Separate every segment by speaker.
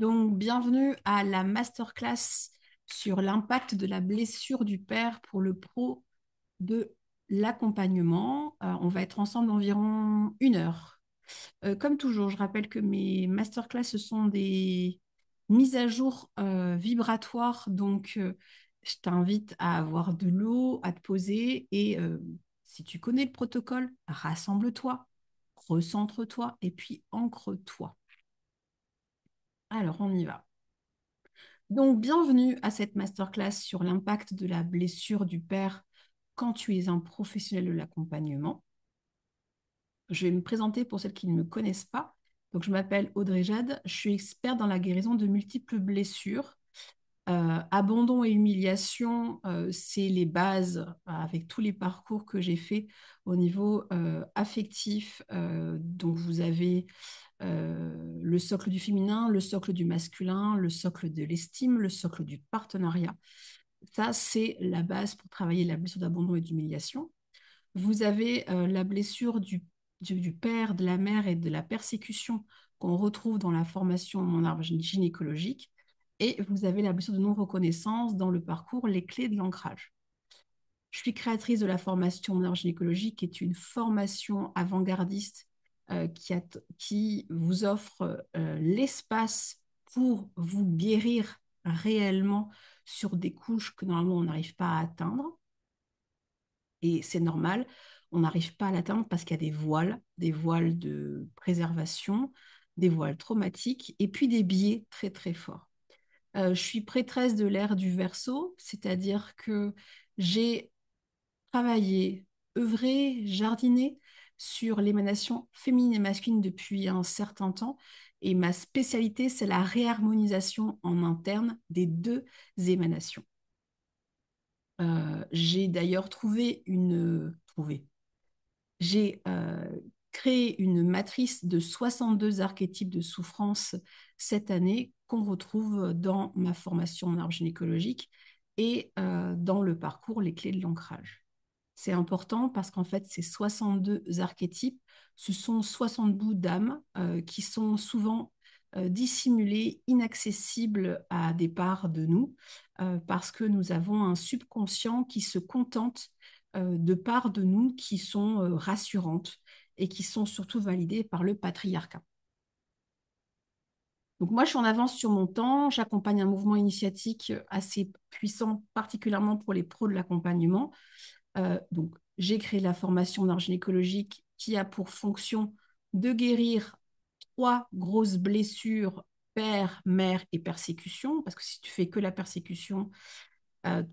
Speaker 1: Donc, bienvenue à la masterclass sur l'impact de la blessure du père pour le pro de l'accompagnement. On va être ensemble environ 1 heure. Comme toujours, je rappelle que mes masterclass, ce sont des mises à jour vibratoires. Donc, je t'invite à avoir de l'eau, à te poser et si tu connais le protocole, rassemble-toi, recentre-toi et puis ancre-toi. Alors, on y va. Donc, bienvenue à cette masterclass sur l'impact de la blessure du père quand tu es un professionnel de l'accompagnement. Je vais me présenter pour celles qui ne me connaissent pas. Donc, je m'appelle Audrey Jade, je suis experte dans la guérison de multiples blessures. Abandon et humiliation, c'est les bases avec tous les parcours que j'ai faits au niveau affectif. Donc, vous avez le socle du féminin, le socle du masculin, le socle de l'estime, le socle du partenariat. Ça, c'est la base pour travailler la blessure d'abandon et d'humiliation. Vous avez la blessure du père, de la mère et de la persécution qu'on retrouve dans la formation en arbre gynécologique. Et vous avez la blessure de non-reconnaissance dans le parcours Les clés de l'ancrage. Je suis créatrice de la formation en arbre gynécologique, qui est une formation avant-gardiste qui vous offre l'espace pour vous guérir réellement sur des couches que normalement on n'arrive pas à atteindre. Et c'est normal, on n'arrive pas à l'atteindre parce qu'il y a des voiles de préservation, des voiles traumatiques et puis des biais très très forts. Je suis prêtresse de l'ère du Verseau, c'est-à-dire que j'ai travaillé, œuvré, jardiné sur l'émanation féminine et masculine depuis un certain temps. Et ma spécialité, c'est la réharmonisation en interne des deux émanations. J'ai d'ailleurs j'ai créé une matrice de 62 archétypes de souffrance cette année qu'on retrouve dans ma formation en arbre gynécologique et dans le parcours Les clés de l'ancrage. C'est important parce qu'en fait, ces 62 archétypes, ce sont 60 bouts d'âme qui sont souvent dissimulés, inaccessibles à des parts de nous, parce que nous avons un subconscient qui se contente de parts de nous qui sont rassurantes et qui sont surtout validées par le patriarcat. Donc moi, je suis en avance sur mon temps, j'accompagne un mouvement initiatique assez puissant, particulièrement pour les pros de l'accompagnement. Donc, j'ai créé la formation d'art gynécologique qui a pour fonction de guérir 3 grosses blessures, père, mère et persécution, parce que si tu fais que la persécution,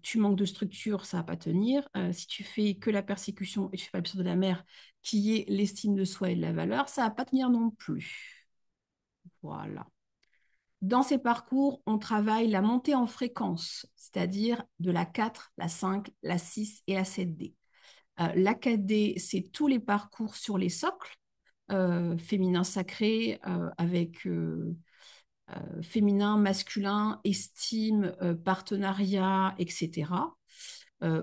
Speaker 1: tu manques de structure, ça ne va pas tenir. Si tu fais que la persécution et tu fais pas la blessure de la mère, qui est l'estime de soi et de la valeur, ça ne va pas tenir non plus. Voilà. Dans ces parcours, on travaille la montée en fréquence, c'est-à-dire de la 4, la 5, la 6 et la 7D. La 4D, c'est tous les parcours sur les socles, féminin sacré, avec féminin, masculin, estime, partenariat, etc.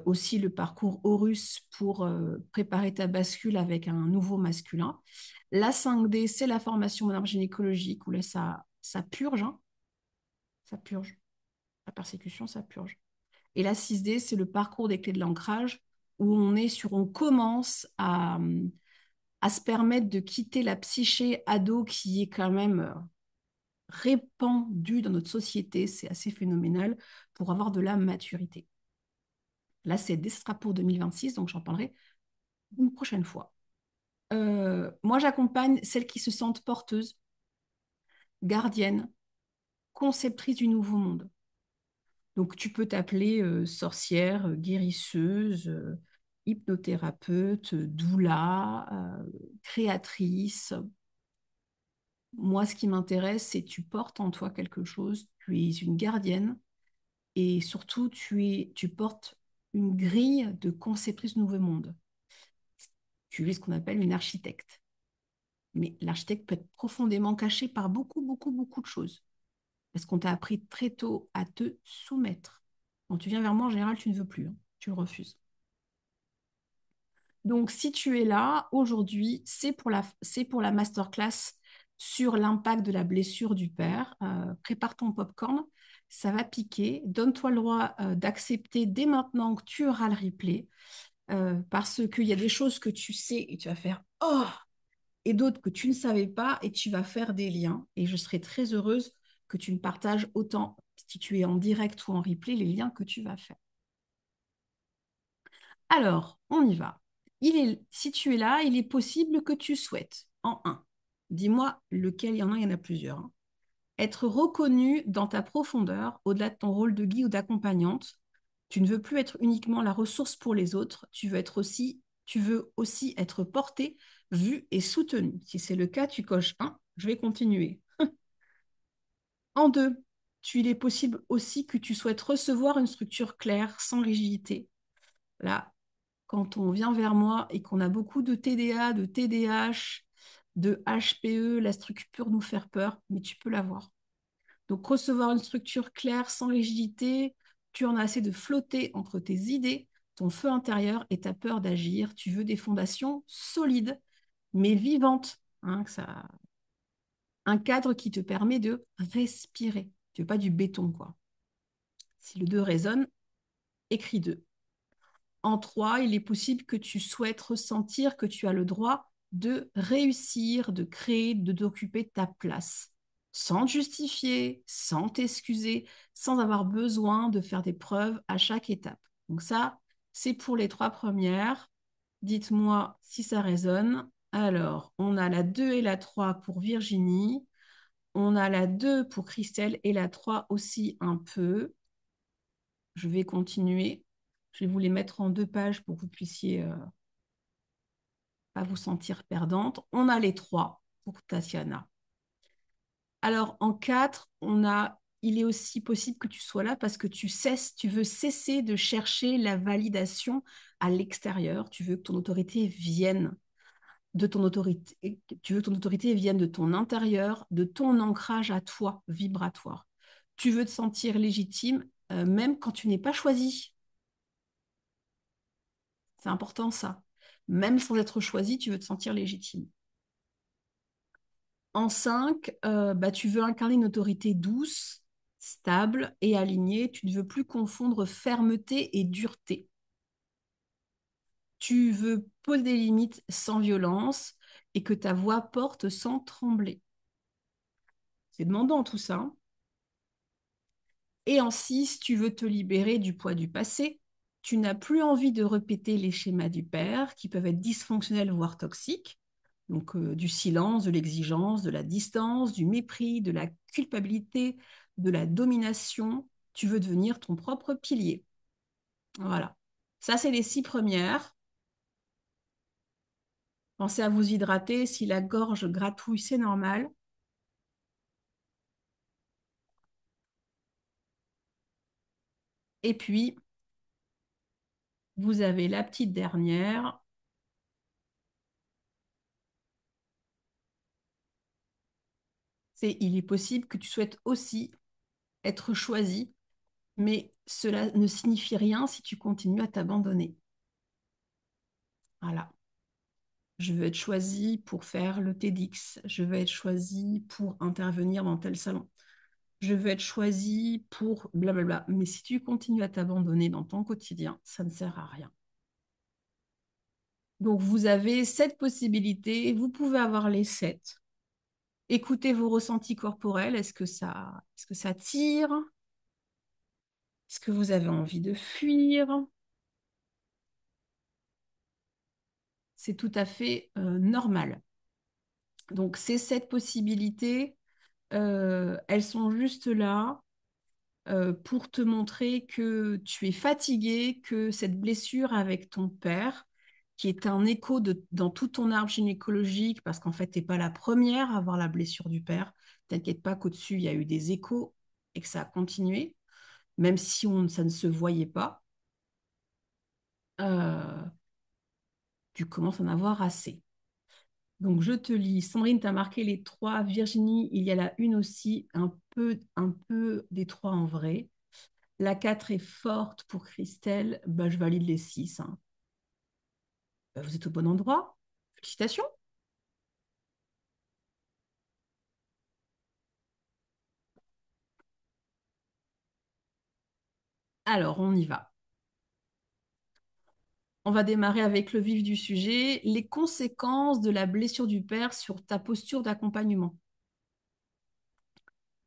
Speaker 1: Aussi le parcours Horus pour préparer ta bascule avec un nouveau masculin. La 5D, c'est la formation en arbre gynécologique où là, ça purge, hein, ça purge. La persécution, ça purge. Et la 6D, c'est le parcours des clés de l'ancrage où on commence à se permettre de quitter la psyché ado qui est quand même répandue dans notre société. C'est assez phénoménal pour avoir de la maturité. La 7D, ce sera pour 2026, donc j'en parlerai une prochaine fois. Moi, j'accompagne celles qui se sentent porteuses, gardiennes, conceptrices du nouveau monde. Donc, tu peux t'appeler sorcière, guérisseuse, hypnothérapeute, doula, créatrice. Moi, ce qui m'intéresse, c'est que tu portes en toi quelque chose, tu es une gardienne et surtout, tu portes une grille de conceptrice du nouveau monde. Tu es ce qu'on appelle une architecte. Mais l'architecte peut être profondément caché par beaucoup, beaucoup, beaucoup de choses. Parce qu'on t'a appris très tôt à te soumettre. Quand tu viens vers moi, en général, tu ne veux plus, hein. Tu le refuses. Donc, si tu es là aujourd'hui, c'est pour la masterclass sur l'impact de la blessure du père. Prépare ton popcorn, ça va piquer. Donne-toi le droit d'accepter dès maintenant que tu auras le replay, parce qu'il y a des choses que tu sais et tu vas faire «Oh!» et d'autres que tu ne savais pas et tu vas faire des liens. Et je serai très heureuse que tu me partages autant, si tu es en direct ou en replay, les liens que tu vas faire. Alors, on y va. Si tu es là, il est possible que tu souhaites, en un, dis-moi lequel, il y en a plusieurs, hein. Être reconnu dans ta profondeur, au-delà de ton rôle de guide ou d'accompagnante. Tu ne veux plus être uniquement la ressource pour les autres, tu veux aussi être porté, vu et soutenu. Si c'est le cas, tu coches un, je vais continuer. En deux, il est possible aussi que tu souhaites recevoir une structure claire, sans rigidité. Là, quand on vient vers moi et qu'on a beaucoup de TDA, de TDH, de HPE, la structure peut nous faire peur, mais tu peux l'avoir. Donc, recevoir une structure claire, sans rigidité, tu en as assez de flotter entre tes idées, ton feu intérieur et ta peur d'agir. Tu veux des fondations solides, mais vivantes, hein, un cadre qui te permet de respirer. Tu veux pas du béton, quoi. Si le 2 résonne, écris 2. En 3, il est possible que tu souhaites ressentir que tu as le droit de réussir, de créer, d'occuper ta place, sans te justifier, sans t'excuser, sans avoir besoin de faire des preuves à chaque étape. Donc ça, c'est pour les 3 premières. Dites-moi si ça résonne. Alors, on a la 2 et la 3 pour Virginie. On a la 2 pour Christelle et la 3 aussi un peu. Je vais continuer. Je vais vous les mettre en 2 pages pour que vous puissiez pas vous sentir perdante. On a les 3 pour Tatiana. Alors, en 4, il est aussi possible que tu sois là parce que tu veux cesser de chercher la validation à l'extérieur. Tu veux que ton autorité vienne de ton autorité. Tu veux que ton autorité vienne de ton intérieur, de ton ancrage à toi, vibratoire. Tu veux te sentir légitime, même quand tu n'es pas choisi. C'est important ça. Même sans être choisi, tu veux te sentir légitime. En 5, tu veux incarner une autorité douce, stable et alignée. Tu ne veux plus confondre fermeté et dureté. Tu veux poser des limites sans violence et que ta voix porte sans trembler. C'est demandant tout ça, hein. Et en 6, tu veux te libérer du poids du passé. Tu n'as plus envie de répéter les schémas du père qui peuvent être dysfonctionnels, voire toxiques. Donc du silence, de l'exigence, de la distance, du mépris, de la culpabilité, de la domination. Tu veux devenir ton propre pilier. Voilà. Ça, c'est les 6 premières. Pensez à vous hydrater. Si la gorge gratouille, c'est normal. Et puis, vous avez la petite dernière. Il est possible que tu souhaites aussi être choisi, mais cela ne signifie rien si tu continues à t'abandonner. Voilà. Je veux être choisi pour faire le TEDx. Je veux être choisi pour intervenir dans tel salon. Je veux être choisi pour blablabla. Mais si tu continues à t'abandonner dans ton quotidien, ça ne sert à rien. Donc, vous avez 7 possibilités. Vous pouvez avoir les 7. Écoutez vos ressentis corporels. Est-ce que ça tire? Est-ce que vous avez envie de fuir? C'est tout à fait normal. Donc, ces 7 possibilités, elles sont juste là pour te montrer que tu es fatigué, que cette blessure avec ton père, qui est un écho dans tout ton arbre gynécologique, parce qu'en fait, tu n'es pas la première à avoir la blessure du père. T'inquiète pas qu'au-dessus, il y a eu des échos et que ça a continué, même si ça ne se voyait pas. Euh, Tu commences à en avoir assez. Donc, je te lis. Sandrine, tu as marqué les 3. Virginie, il y a la une aussi, un peu des 3 en vrai. La 4 est forte pour Christelle. Bah, je valide les 6, hein. Bah, vous êtes au bon endroit. Félicitations. Alors, on y va. On va démarrer avec le vif du sujet, les conséquences de la blessure du père sur ta posture d'accompagnement.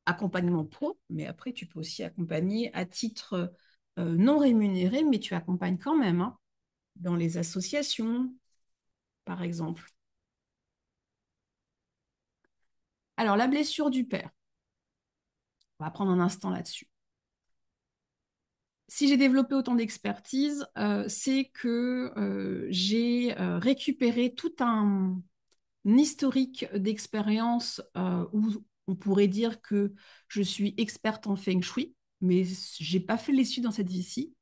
Speaker 1: Accompagnement pro, mais après, tu peux aussi accompagner à titre non rémunéré, mais tu accompagnes quand même, hein, dans les associations, par exemple. Alors, la blessure du père, on va prendre un instant là-dessus. Si j'ai développé autant d'expertise, c'est que j'ai récupéré tout un historique d'expérience où on pourrait dire que je suis experte en feng shui, mais j'ai pas fait l'étude dans cette vie-ci.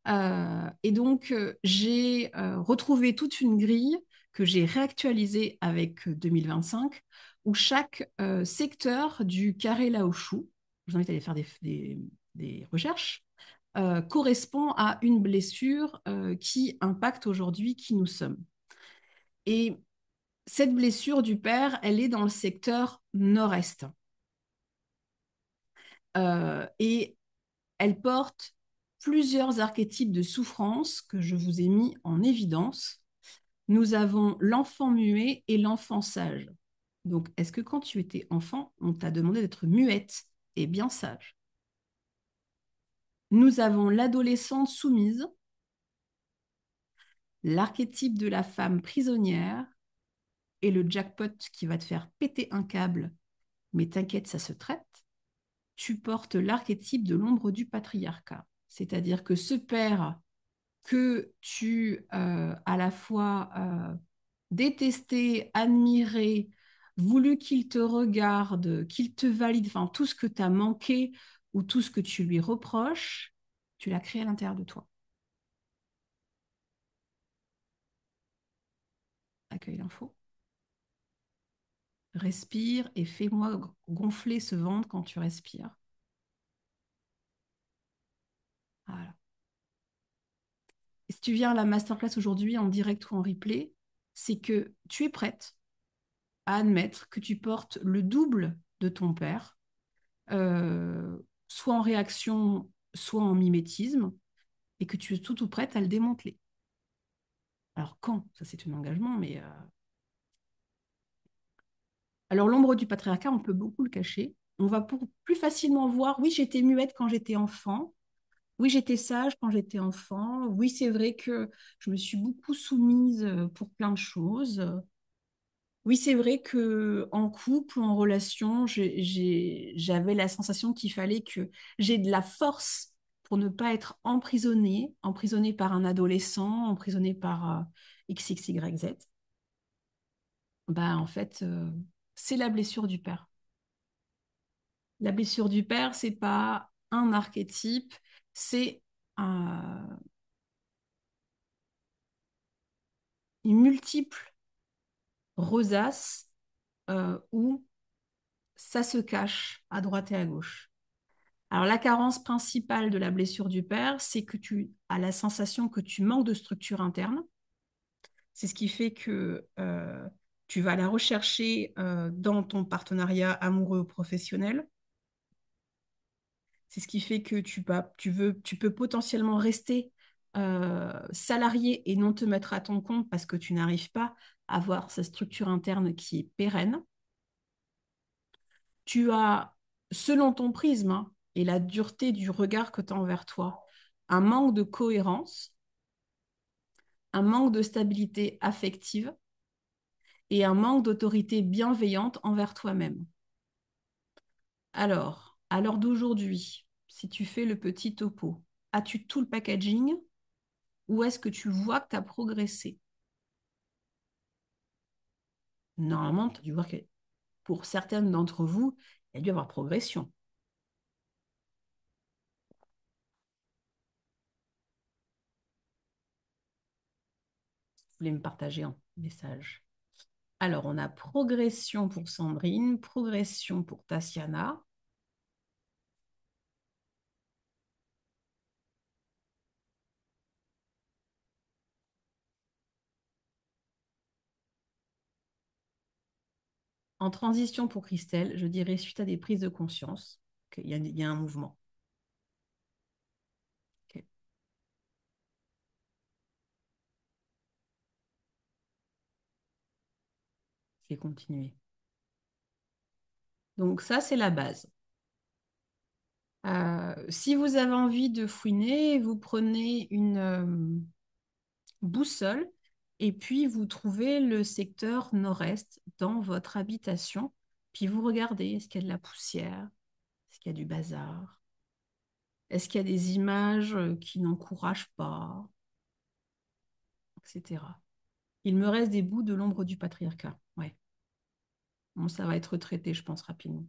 Speaker 1: Et donc, j'ai retrouvé toute une grille que j'ai réactualisée avec 2025, où chaque secteur du carré Laoshu, je vous invite à aller faire des recherches, correspond à une blessure qui impacte aujourd'hui qui nous sommes. Et cette blessure du père, elle est dans le secteur nord-est. Et elle porte plusieurs archétypes de souffrance que je vous ai mis en évidence. Nous avons l'enfant muet et l'enfant sage. Donc, est-ce que quand tu étais enfant, on t'a demandé d'être muette et bien sage? Nous avons l'adolescente soumise, l'archétype de la femme prisonnière et le jackpot qui va te faire péter un câble, mais t'inquiète, ça se traite. Tu portes l'archétype de l'ombre du patriarcat. C'est-à-dire que ce père que tu à la fois détesté, admiré, voulu qu'il te regarde, qu'il te valide, enfin tout ce que tu as manqué ou tout ce que tu lui reproches, tu l'as créé à l'intérieur de toi. Accueille l'info. Respire et fais-moi gonfler ce ventre quand tu respires. Voilà. Et si tu viens à la masterclass aujourd'hui en direct ou en replay, c'est que tu es prête à admettre que tu portes le double de ton père, euh, soit en réaction, soit en mimétisme, et que tu es tout ou prête à le démanteler. Alors quand? Ça, c'est un engagement, mais... Alors l'ombre du patriarcat, on peut beaucoup le cacher. On va plus facilement voir, oui, j'étais muette quand j'étais enfant, oui, j'étais sage quand j'étais enfant, oui, c'est vrai que je me suis beaucoup soumise pour plein de choses. Oui, c'est vrai que en couple ou en relation, j'avais la sensation qu'il fallait que j'ai de la force pour ne pas être emprisonnée par un adolescent, emprisonnée par XXYZ. Bah, en fait, c'est la blessure du père. La blessure du père, c'est pas un archétype, c'est une multiple rosace où ça se cache à droite et à gauche. Alors, la carence principale de la blessure du père, c'est que tu as la sensation que tu manques de structure interne. C'est ce qui fait que tu vas la rechercher dans ton partenariat amoureux ou professionnel. C'est ce qui fait que tu peux potentiellement rester salarié et non te mettre à ton compte parce que tu n'arrives pas à avoir sa structure interne qui est pérenne. Tu as, selon ton prisme hein, et la dureté du regard que tu as envers toi, un manque de cohérence, un manque de stabilité affective et un manque d'autorité bienveillante envers toi-même. Alors, à l'heure d'aujourd'hui, si tu fais le petit topo, as-tu tout le packaging ou est-ce que tu vois que tu as progressé? Normalement, tu as dû voir que pour certaines d'entre vous, il y a dû y avoir progression. Vous voulez me partager un message? Alors, on a progression pour Sandrine, progression pour Tatiana. En transition pour Christelle, je dirais suite à des prises de conscience qu'il y a un mouvement. vais continuer. Donc ça, c'est la base. Si vous avez envie de fouiner, vous prenez une boussole et puis vous trouvez le secteur nord-est dans votre habitation. Puis vous regardez, est-ce qu'il y a de la poussière? Est-ce qu'il y a du bazar? Est-ce qu'il y a des images qui n'encouragent pas, etc. Il me reste des bouts de l'ombre du patriarcat. Ouais. Bon, ça va être traité, je pense, rapidement.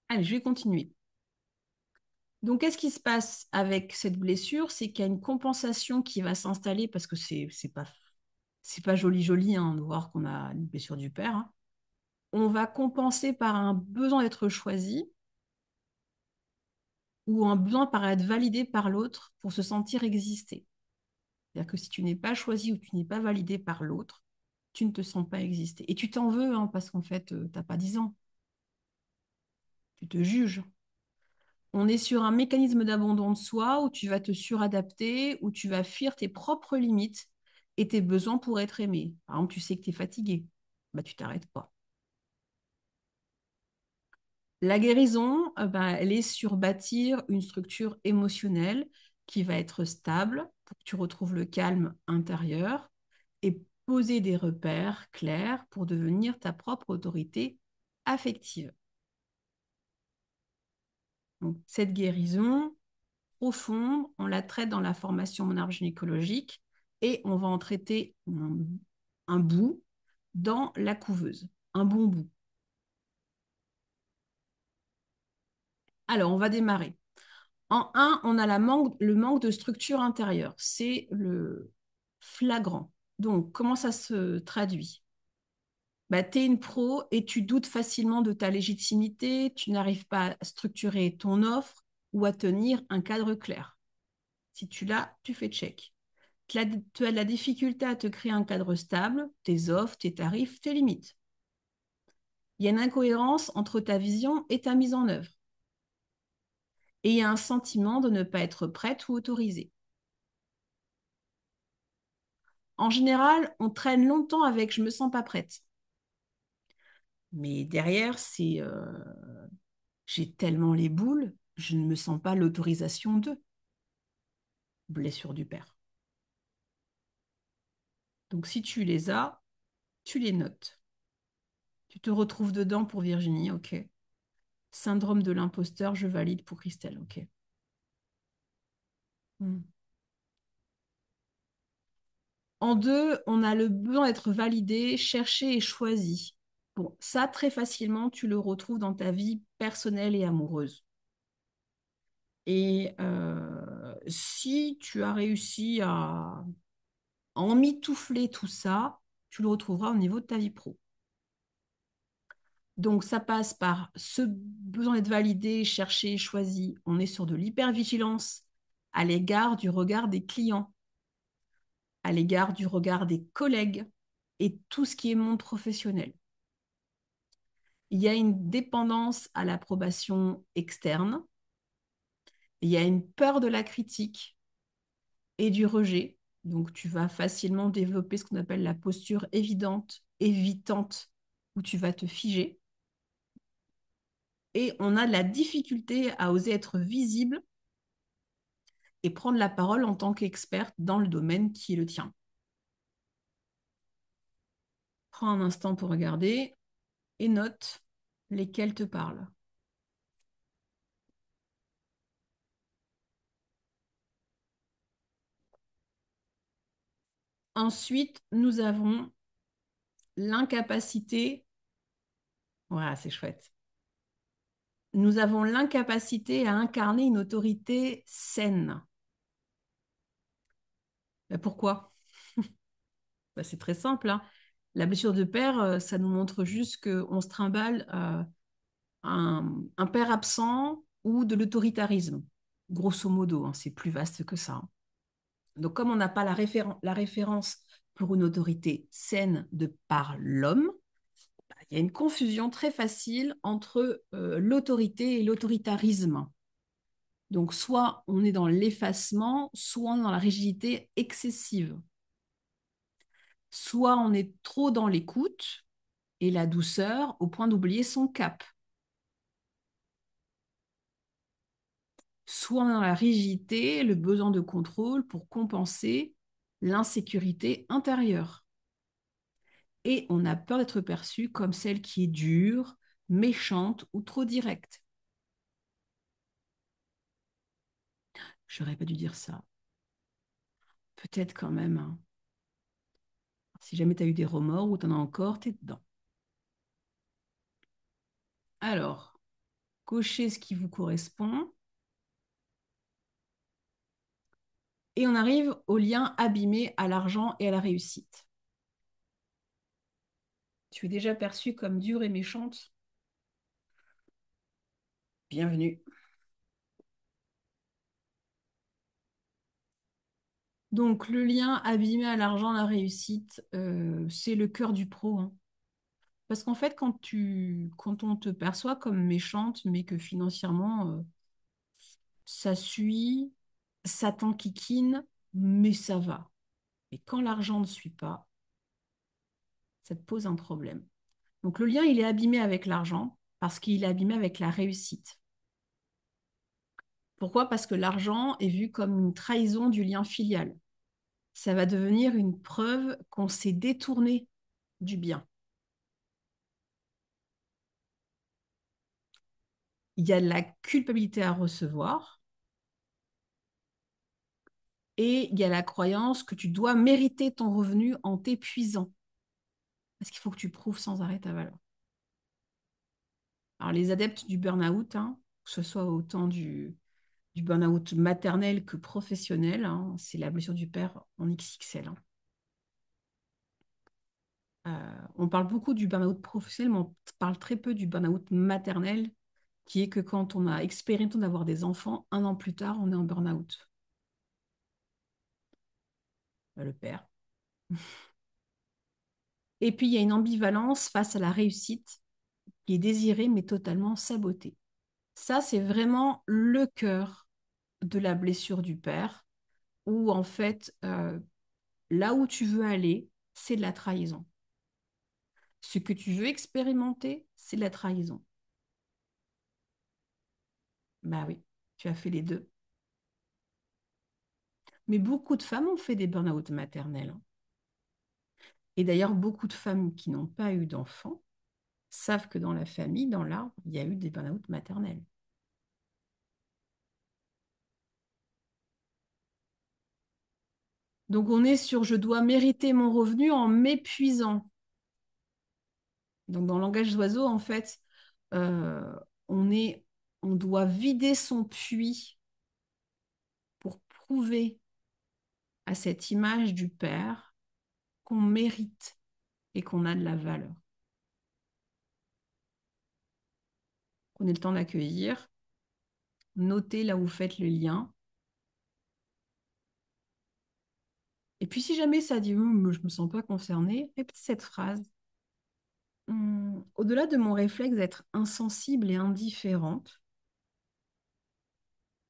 Speaker 1: Allez, je vais continuer. Donc, qu'est-ce qui se passe avec cette blessure? C'est qu'il y a une compensation qui va s'installer parce que c'est pas joli joli hein, de voir qu'on a une blessure du père. Hein. On va compenser par un besoin d'être choisi ou un besoin par être validé par l'autre pour se sentir exister. C'est-à-dire que si tu n'es pas choisi ou tu n'es pas validé par l'autre, tu ne te sens pas exister. Et tu t'en veux hein, parce qu'en fait, tu n'as pas 10 ans. Tu te juges. On est sur un mécanisme d'abandon de soi où tu vas te suradapter, où tu vas fuir tes propres limites et tes besoins pour être aimé. Par exemple, tu sais que tu es fatigué, bah, tu t'arrêtes pas. La guérison, elle est sur bâtir une structure émotionnelle qui va être stable pour que tu retrouves le calme intérieur et poser des repères clairs pour devenir ta propre autorité affective. Donc, cette guérison, profonde, on la traite dans la formation Mon arbre gynécologique et on va en traiter un bout dans la couveuse, un bon bout. Alors, on va démarrer. En un, on a le manque de structure intérieure. C'est le flagrant. Donc, comment ça se traduit? Bah, tu es une pro et tu doutes facilement de ta légitimité, tu n'arrives pas à structurer ton offre ou à tenir un cadre clair. Si tu l'as, tu fais check. Tu as de la difficulté à te créer un cadre stable, tes offres, tes tarifs, tes limites. Il y a une incohérence entre ta vision et ta mise en œuvre. Et il y a un sentiment de ne pas être prête ou autorisée. En général, on traîne longtemps avec je me sens pas prête. Mais derrière, c'est j'ai tellement les boules, je ne me sens pas l'autorisation de blessure du père. Donc si tu les as, tu les notes. Tu te retrouves dedans pour Virginie, ok. Syndrome de l'imposteur, je valide pour Christelle, ok. Hmm. En deux, on a le besoin d'être validé, cherché et choisi. Bon, ça, très facilement, tu le retrouves dans ta vie personnelle et amoureuse. Et si tu as réussi à emmitoufler tout ça, tu le retrouveras au niveau de ta vie pro. Donc, ça passe par ce besoin d'être validé, cherché, choisi. On est sur de l'hypervigilance à l'égard du regard des clients, à l'égard du regard des collègues et tout ce qui est monde professionnel. Il y a une dépendance à l'approbation externe, il y a une peur de la critique et du rejet. Donc, tu vas facilement développer ce qu'on appelle la posture évidente, évitante, où tu vas te figer. Et on a de la difficulté à oser être visible et prendre la parole en tant qu'experte dans le domaine qui est le tien. Prends un instant pour regarder et note lesquels te parlent. Ensuite, nous avons l'incapacité, voilà, c'est chouette. Nous avons l'incapacité à incarner une autorité saine. Ben pourquoi? Ben c'est très simple, hein. La blessure de père, ça nous montre juste qu'on se trimballe un père absent ou de l'autoritarisme. Grosso modo, hein, c'est plus vaste que ça. Hein. Donc, comme on n'a pas la référence pour une autorité saine de par l'homme, il y a une confusion très facile entre l'autorité et l'autoritarisme. Donc, soit on est dans l'effacement, soit on est dans la rigidité excessive. Soit on est trop dans l'écoute et la douceur au point d'oublier son cap. Soit on est dans la rigidité, le besoin de contrôle pour compenser l'insécurité intérieure. Et on a peur d'être perçu comme celle qui est dure, méchante ou trop directe. J'aurais pas dû dire ça. Peut-être quand même, hein. Si jamais tu as eu des remords ou tu en as encore, tu es dedans. Alors, cochez ce qui vous correspond. Et on arrive au lien abîmé à l'argent et à la réussite. Tu es déjà perçue comme dure et méchante. Bienvenue. Donc, le lien abîmé à l'argent, la réussite, c'est le cœur du pro, hein. Parce qu'en fait, quand on te perçoit comme méchante, mais que financièrement, ça suit, ça t'enquiquine, mais ça va. Et quand l'argent ne suit pas, ça te pose un problème. Donc, le lien, il est abîmé avec l'argent parce qu'il est abîmé avec la réussite. Pourquoi? Parce que l'argent est vu comme une trahison du lien filial. Ça va devenir une preuve qu'on s'est détourné du bien. Il y a de la culpabilité à recevoir et il y a la croyance que tu dois mériter ton revenu en t'épuisant. Parce qu'il faut que tu prouves sans arrêt ta valeur. Alors, les adeptes du burn-out, hein, que ce soit autant du burn-out maternel que professionnel, hein, c'est la blessure du père en XXL, hein. On parle beaucoup du burn-out professionnel, mais on parle très peu du burn-out maternel, qui est que quand on a expérimenté d'avoir des enfants, un an plus tard, on est en burn-out. Le père. Et puis, il y a une ambivalence face à la réussite qui est désirée, mais totalement sabotée. Ça, c'est vraiment le cœur de la blessure du père, où en fait, là où tu veux aller, c'est de la trahison. Ce que tu veux expérimenter, c'est de la trahison. Bah oui, tu as fait les deux. Mais beaucoup de femmes ont fait des burn-out maternels, hein. Et d'ailleurs, beaucoup de femmes qui n'ont pas eu d'enfants savent que dans la famille, dans l'arbre, il y a eu des burn-out maternels. Donc on est sur je dois mériter mon revenu en m'épuisant. Donc dans le langage d'oiseau, en fait, euh, on est, on doit vider son puits pour prouver à cette image du Père qu'on mérite et qu'on a de la valeur. Prenez le temps d'accueillir, notez là où vous faites le lien. Et puis si jamais ça dit, je ne me sens pas concernée, répétez cette phrase. Au-delà de mon réflexe d'être insensible et indifférente,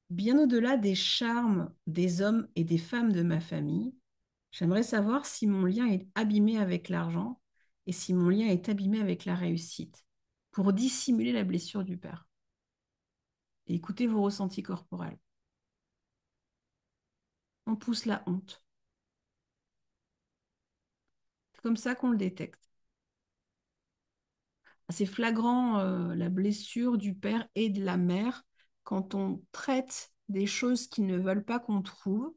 Speaker 1: bien au-delà des charmes des hommes et des femmes de ma famille, j'aimerais savoir si mon lien est abîmé avec l'argent et si mon lien est abîmé avec la réussite, pour dissimuler la blessure du père. Et écoutez vos ressentis corporels. On pousse la honte. C'est comme ça qu'on le détecte. C'est flagrant, la blessure du père et de la mère quand on traite des choses qu'ils ne veulent pas qu'on trouve.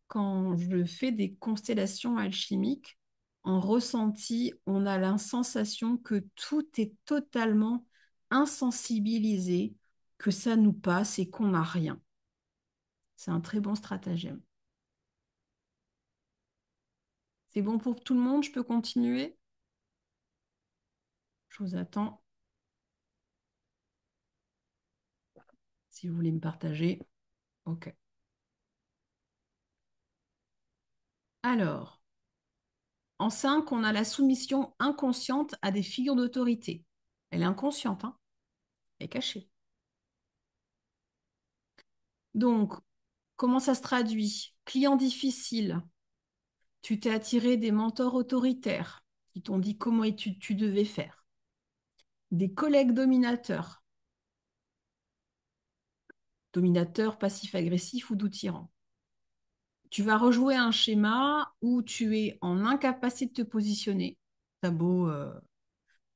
Speaker 1: Quand je fais des constellations alchimiques, en ressenti, on a la sensation que tout est totalement insensibilisé, que ça nous passe et qu'on n'a rien. C'est un très bon stratagème. C'est bon pour tout le monde, je peux continuer? Je vous attends si vous voulez me partager. Ok. Alors, en 5, on a la soumission inconsciente à des figures d'autorité. Elle est inconsciente, hein? Elle est cachée. Donc, comment ça se traduit? Client difficile, Tu t'es attiré des mentors autoritaires qui t'ont dit comment tu devais faire. Des collègues dominateurs, dominateurs passifs-agressifs ou doux tyrans. Tu vas rejouer un schéma où tu es en incapacité de te positionner. T'as beau,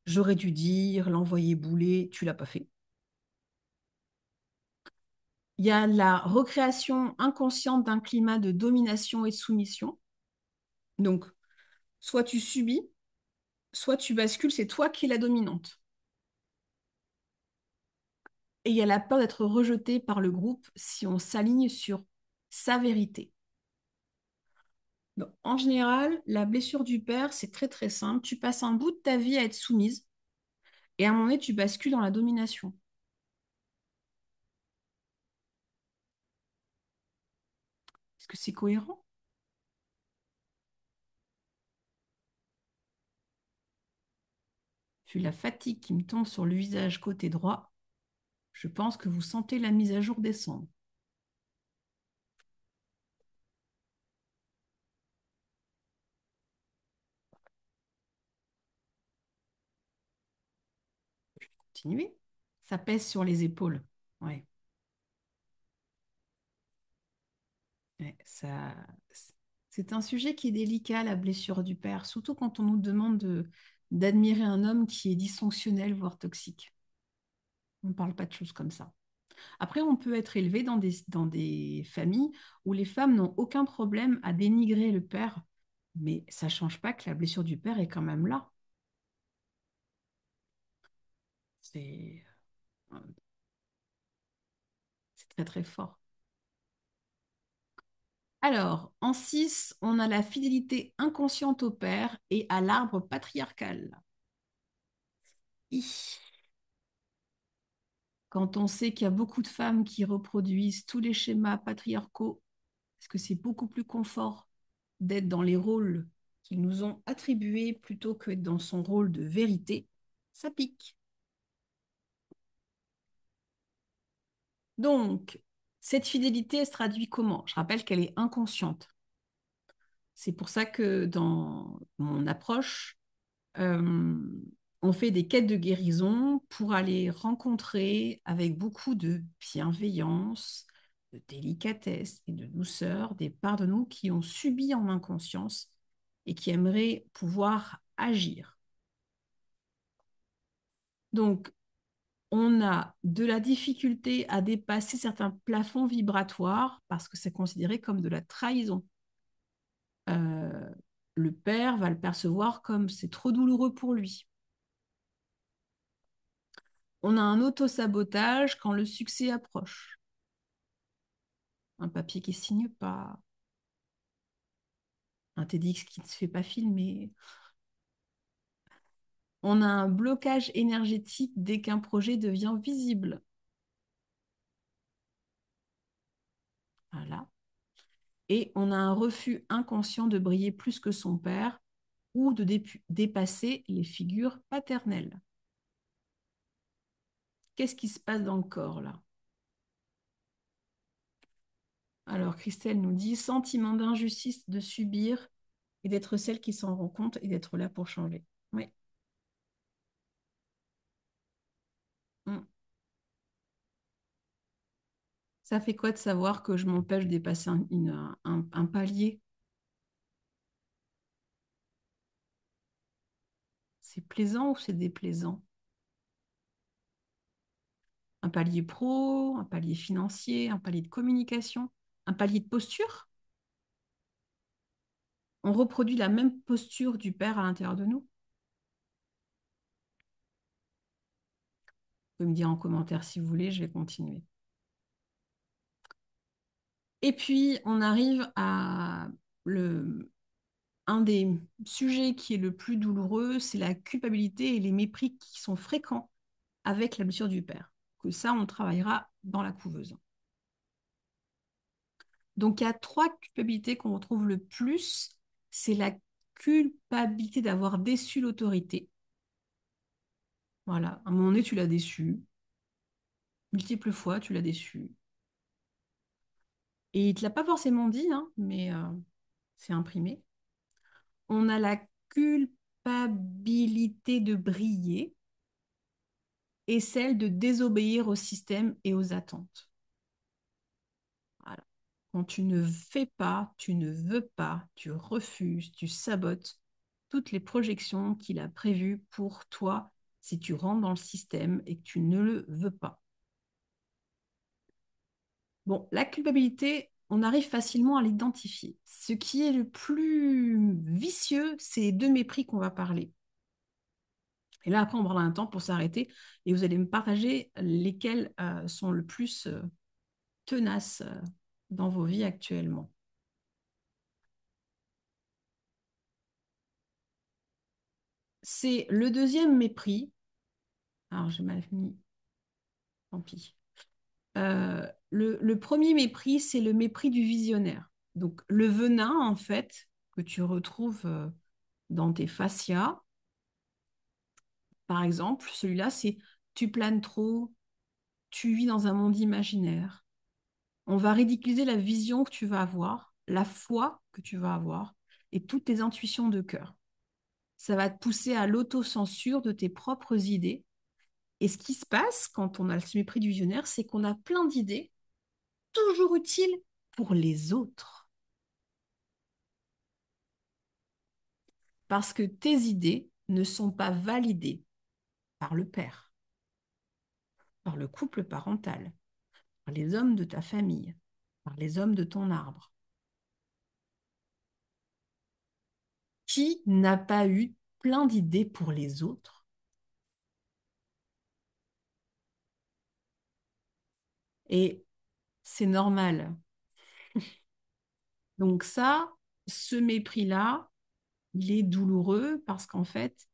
Speaker 1: j'aurais dû dire, l'envoyer bouler, tu l'as pas fait. Il y a la recréation inconsciente d'un climat de domination et de soumission. Donc, soit tu subis, soit tu bascules, c'est toi qui es la dominante. Et il y a la peur d'être rejeté par le groupe si on s'aligne sur sa vérité. Donc, en général, la blessure du père, c'est très très simple. Tu passes un bout de ta vie à être soumise et à un moment donné, tu bascules dans la domination. Est-ce que c'est cohérent? Vu la fatigue qui me tombe sur le visage côté droit, je pense que vous sentez la mise à jour descendre. Continuez. Ça pèse sur les épaules. Ouais. Ouais, ça, c'est un sujet qui est délicat, la blessure du père, surtout quand on nous demande d'admirer un homme qui est dysfonctionnel, voire toxique. On ne parle pas de choses comme ça. Après, on peut être élevé dans des familles où les femmes n'ont aucun problème à dénigrer le père, mais ça ne change pas que la blessure du père est quand même là. C'est c'est très très fort. Alors, en 6, on a la fidélité inconsciente au père et à l'arbre patriarcal. Hi. Quand on sait qu'il y a beaucoup de femmes qui reproduisent tous les schémas patriarcaux, parce que c'est beaucoup plus confort d'être dans les rôles qu'ils nous ont attribués plutôt que dans son rôle de vérité, ça pique. Donc, cette fidélité, elle se traduit comment? Je rappelle qu'elle est inconsciente. C'est pour ça que dans mon approche, euh, on fait des quêtes de guérison pour aller rencontrer avec beaucoup de bienveillance, de délicatesse et de douceur des parts de nous qui ont subi en inconscience et qui aimeraient pouvoir agir. Donc, on a de la difficulté à dépasser certains plafonds vibratoires parce que c'est considéré comme de la trahison. Euh, le père va le percevoir comme c'est trop douloureux pour lui. On a un auto-sabotage quand le succès approche. Un papier qui ne signe pas, un TEDx qui ne se fait pas filmer. On a un blocage énergétique dès qu'un projet devient visible. Voilà. Et on a un refus inconscient de briller plus que son père ou de dépasser les figures paternelles. Qu'est-ce qui se passe dans le corps là? Alors Christelle nous dit sentiment d'injustice de subir et d'être celle qui s'en rend compte et d'être là pour changer. Oui. Mm. Ça fait quoi de savoir que je m'empêche de dépasser un palier? C'est plaisant ou c'est déplaisant? Un palier pro, un palier financier, un palier de communication, un palier de posture? On reproduit la même posture du père à l'intérieur de nous? Vous pouvez me dire en commentaire si vous voulez, je vais continuer. Et puis, on arrive à un des sujets qui est le plus douloureux, c'est la culpabilité et les mépris qui sont fréquents avec la blessure du père. Que ça, on travaillera dans la couveuse. Donc, il y a trois culpabilités qu'on retrouve le plus. C'est la culpabilité d'avoir déçu l'autorité. Voilà, à un moment donné, tu l'as déçu. Multiples fois, tu l'as déçu. Et il ne te l'a pas forcément dit, hein, mais c'est imprimé. On a la culpabilité de briller et celle de désobéir au système et aux attentes. Voilà. Quand tu ne fais pas, tu ne veux pas, tu refuses, tu sabotes toutes les projections qu'il a prévues pour toi si tu rentres dans le système et que tu ne le veux pas. Bon, la culpabilité, on arrive facilement à l'identifier. Ce qui est le plus vicieux, c'est les deux mépris qu'on va parler. Et là, après, on prendra un temps pour s'arrêter et vous allez me partager lesquels sont le plus tenaces dans vos vies actuellement. C'est le deuxième mépris. Alors, j'ai mal mis, tant pis. Le premier mépris, c'est le mépris du visionnaire. Donc, le venin, en fait, que tu retrouves dans tes fascias, par exemple, celui-là, c'est tu planes trop, tu vis dans un monde imaginaire. On va ridiculiser la vision que tu vas avoir, la foi que tu vas avoir et toutes tes intuitions de cœur. Ça va te pousser à l'autocensure de tes propres idées. Et ce qui se passe quand on a le mépris du visionnaire, c'est qu'on a plein d'idées, toujours utiles pour les autres. Parce que tes idées ne sont pas validées par le père, par le couple parental, par les hommes de ta famille, par les hommes de ton arbre. Qui n'a pas eu plein d'idées pour les autres? Et c'est normal. Donc ça, ce mépris-là, il est douloureux parce qu'en fait,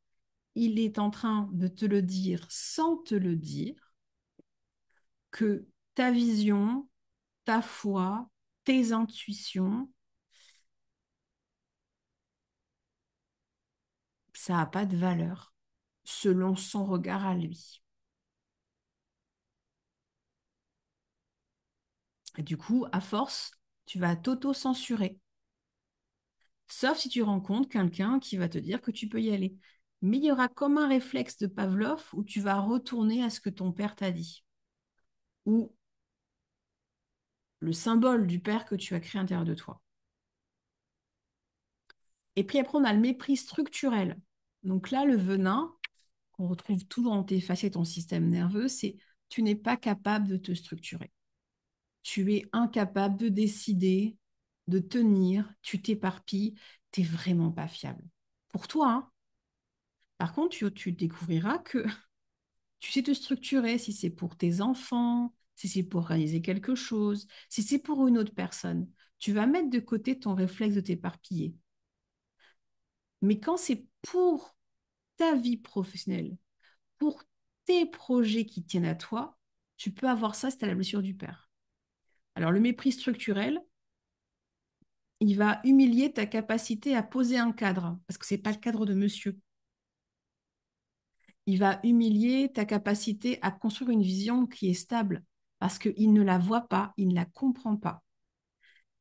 Speaker 1: il est en train de te le dire sans te le dire que ta vision, ta foi, tes intuitions, ça n'a pas de valeur selon son regard à lui. Et du coup, à force, tu vas t'auto-censurer. Sauf si tu rencontres quelqu'un qui va te dire que tu peux y aller. Mais il y aura comme un réflexe de Pavlov où tu vas retourner à ce que ton père t'a dit. Ou le symbole du père que tu as créé à l'intérieur de toi. Et puis après, on a le mépris structurel. Donc là, le venin, qu'on retrouve tout dans tes facettes, ton système nerveux, c'est tu n'es pas capable de te structurer. Tu es incapable de décider, de tenir, tu t'éparpilles, tu n'es vraiment pas fiable. Pour toi, hein. Par contre, tu découvriras que tu sais te structurer si c'est pour tes enfants, si c'est pour réaliser quelque chose, si c'est pour une autre personne. Tu vas mettre de côté ton réflexe de t'éparpiller. Mais quand c'est pour ta vie professionnelle, pour tes projets qui tiennent à toi, tu peux avoir ça si tu as la blessure du père. Alors, le mépris structurel, il va humilier ta capacité à poser un cadre, parce que ce n'est pas le cadre de monsieur. Il va humilier ta capacité à construire une vision qui est stable, parce qu'il ne la voit pas, il ne la comprend pas.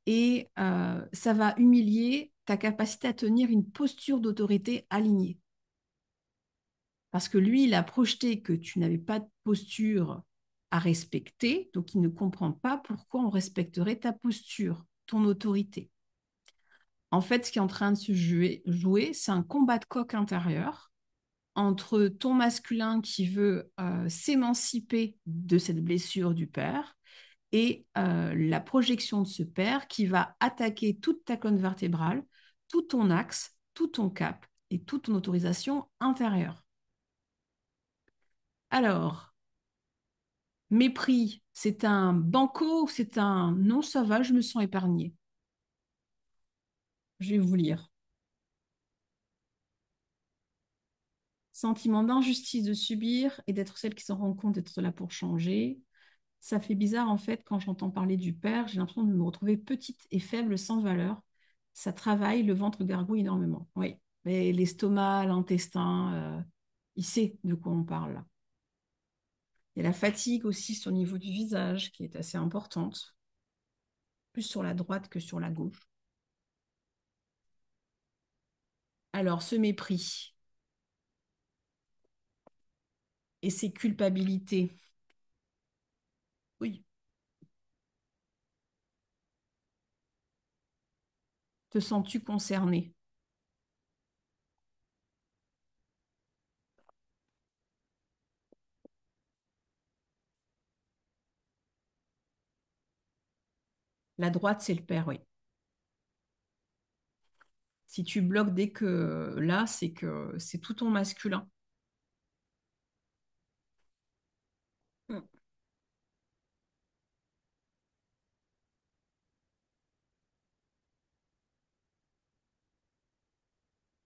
Speaker 1: Et ça va humilier ta capacité à tenir une posture d'autorité alignée. Parce que lui, il a projeté que tu n'avais pas de posture à respecter, donc il ne comprend pas pourquoi on respecterait ta posture, ton autorité. En fait, ce qui est en train de se jouer, c'est un combat de coq intérieur entre ton masculin qui veut s'émanciper de cette blessure du père et la projection de ce père qui va attaquer toute ta colonne vertébrale, tout ton axe, tout ton cap et toute ton autorisation intérieure. Alors, mépris, c'est un banco, c'est un non, ça va, je me sens épargnée. Je vais vous lire. Sentiment d'injustice de subir et d'être celle qui s'en rend compte d'être là pour changer. Ça fait bizarre en fait quand j'entends parler du père, j'ai l'impression de me retrouver petite et faible sans valeur. Ça travaille, le ventre gargouille énormément. Oui, mais l'estomac, l'intestin, il sait de quoi on parle là. Il y a la fatigue aussi sur le niveau du visage qui est assez importante, plus sur la droite que sur la gauche. Alors, ce mépris et ces culpabilités, oui, te sens-tu concerné? La droite, c'est le père, oui. Si tu bloques dès que là, c'est que c'est tout ton masculin. Mm.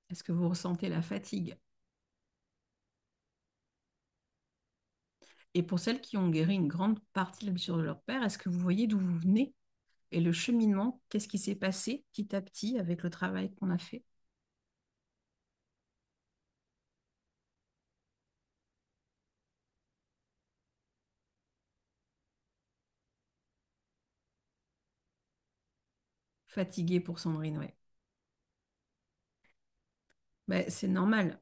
Speaker 1: Est-ce que vous ressentez la fatigue? Et pour celles qui ont guéri une grande partie de la blessure de leur père, est-ce que vous voyez d'où vous venez et le cheminement, qu'est-ce qui s'est passé petit à petit avec le travail qu'on a fait? Fatigué pour Sandrine, ouais. Ben, c'est normal.